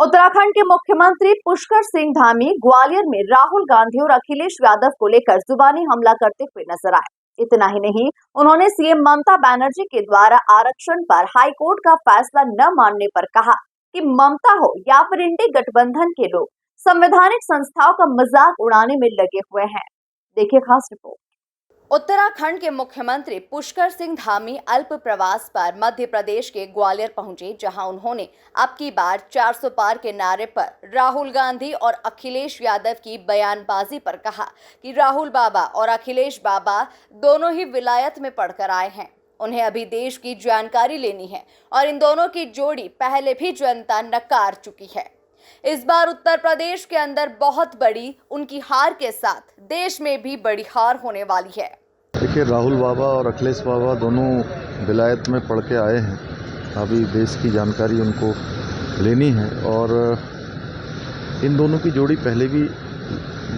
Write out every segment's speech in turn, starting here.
उत्तराखंड के मुख्यमंत्री पुष्कर सिंह धामी ग्वालियर में राहुल गांधी और अखिलेश यादव को लेकर जुबानी हमला करते हुए नजर आए। इतना ही नहीं, उन्होंने सीएम ममता बनर्जी के द्वारा आरक्षण पर हाईकोर्ट का फैसला न मानने पर कहा कि ममता हो या फिर इंडी गठबंधन के लोग संवैधानिक संस्थाओं का मजाक उड़ाने में लगे हुए हैं। देखिए खास रिपोर्ट। उत्तराखंड के मुख्यमंत्री पुष्कर सिंह धामी अल्प प्रवास पर मध्य प्रदेश के ग्वालियर पहुंचे, जहां उन्होंने अब की बार 400 पार के नारे पर राहुल गांधी और अखिलेश यादव की बयानबाजी पर कहा कि राहुल बाबा और अखिलेश बाबा दोनों ही विलायत में पढ़कर आए हैं। उन्हें अभी देश की जानकारी लेनी है और इन दोनों की जोड़ी पहले भी जनता नकार चुकी है। इस बार उत्तर प्रदेश के अंदर बहुत बड़ी उनकी हार के साथ देश में भी बड़ी हार होने वाली है। देखिए, राहुल बाबा और अखिलेश बाबा दोनों विलायत में पढ़ के आए हैं। अभी देश की जानकारी उनको लेनी है और इन दोनों की जोड़ी पहले भी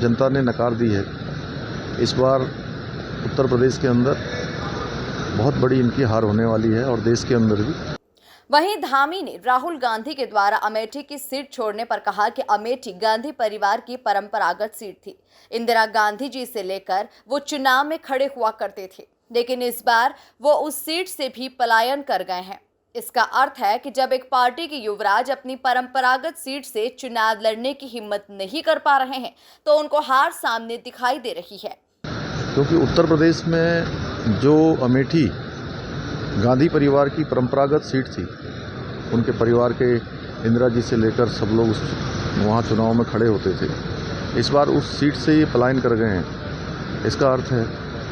जनता ने नकार दी है। इस बार उत्तर प्रदेश के अंदर बहुत बड़ी इनकी हार होने वाली है और देश के अंदर भी। वहीं धामी ने राहुल गांधी के द्वारा अमेठी की सीट छोड़ने पर कहा कि अमेठी गांधी परिवार की परंपरागत सीट थी। इंदिरा गांधी जी से लेकर वो चुनाव में खड़े हुआ करते थे, लेकिन इस बार वो उस सीट से भी पलायन कर गए हैं। इसका अर्थ है कि जब एक पार्टी के युवराज अपनी परंपरागत सीट से चुनाव लड़ने की हिम्मत नहीं कर पा रहे हैं, तो उनको हार सामने दिखाई दे रही है। क्योंकि उत्तर प्रदेश में जो अमेठी गांधी परिवार की परंपरागत सीट थी, उनके परिवार के इंदिरा जी से लेकर सब लोग वहाँ चुनाव में खड़े होते थे। इस बार उस सीट से ये पलायन कर गए हैं। इसका अर्थ है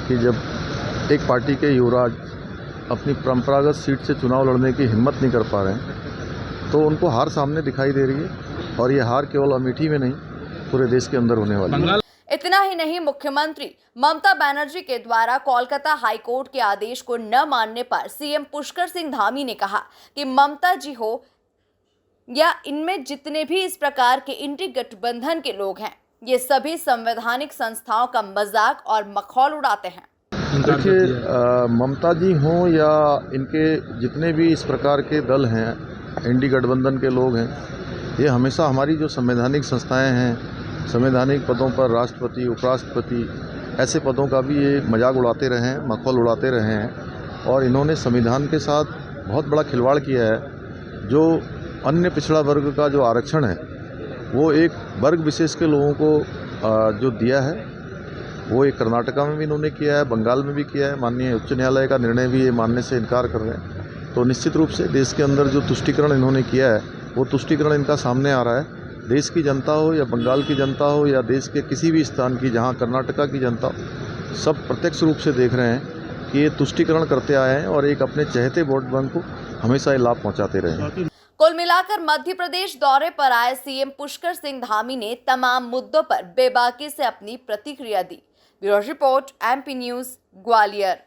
कि जब एक पार्टी के युवराज अपनी परंपरागत सीट से चुनाव लड़ने की हिम्मत नहीं कर पा रहे हैं, तो उनको हार सामने दिखाई दे रही है और ये हार केवल अमेठी में नहीं, पूरे देश के अंदर होने वाली है। इतना ही नहीं, मुख्यमंत्री ममता बनर्जी के द्वारा कोलकाता हाईकोर्ट के आदेश को न मानने पर सीएम पुष्कर सिंह धामी ने कहा कि ममता जी हो या इनमें जितने भी इस प्रकार के इंडी गठबंधन के लोग हैं, ये सभी संवैधानिक संस्थाओं का मजाक और मखौल उड़ाते हैं। देखिए, ममता जी हों या इनके जितने भी इस प्रकार के दल हैं, इंडी गठबंधन के लोग हैं, ये हमेशा हमारी जो संवैधानिक संस्थाएं हैं, संवैधानिक पदों पर राष्ट्रपति, उपराष्ट्रपति, ऐसे पदों का भी ये मजाक उड़ाते रहे हैं, मखौल उड़ाते रहे हैं और इन्होंने संविधान के साथ बहुत बड़ा खिलवाड़ किया है। जो अन्य पिछड़ा वर्ग का जो आरक्षण है, वो एक वर्ग विशेष के लोगों को जो दिया है, वो एक कर्नाटका में भी इन्होंने किया है, बंगाल में भी किया है। माननीय उच्च न्यायालय का निर्णय भी ये मानने से इनकार कर रहे हैं। तो निश्चित रूप से देश के अंदर जो तुष्टीकरण इन्होंने किया है, वो तुष्टीकरण इनका सामने आ रहा है। देश की जनता हो या बंगाल की जनता हो या देश के किसी भी स्थान की, जहां कर्नाटका की जनता हो, सब प्रत्यक्ष रूप से देख रहे हैं कि ये तुष्टीकरण करते आए हैं और एक अपने चहेते वोट बैंक को हमेशा ये लाभ पहुंचाते रहे हैं। कुल मिलाकर मध्य प्रदेश दौरे पर आए सीएम पुष्कर सिंह धामी ने तमाम मुद्दों पर बेबाकी से अपनी प्रतिक्रिया दी। Bureau report, MP news, Gwalior.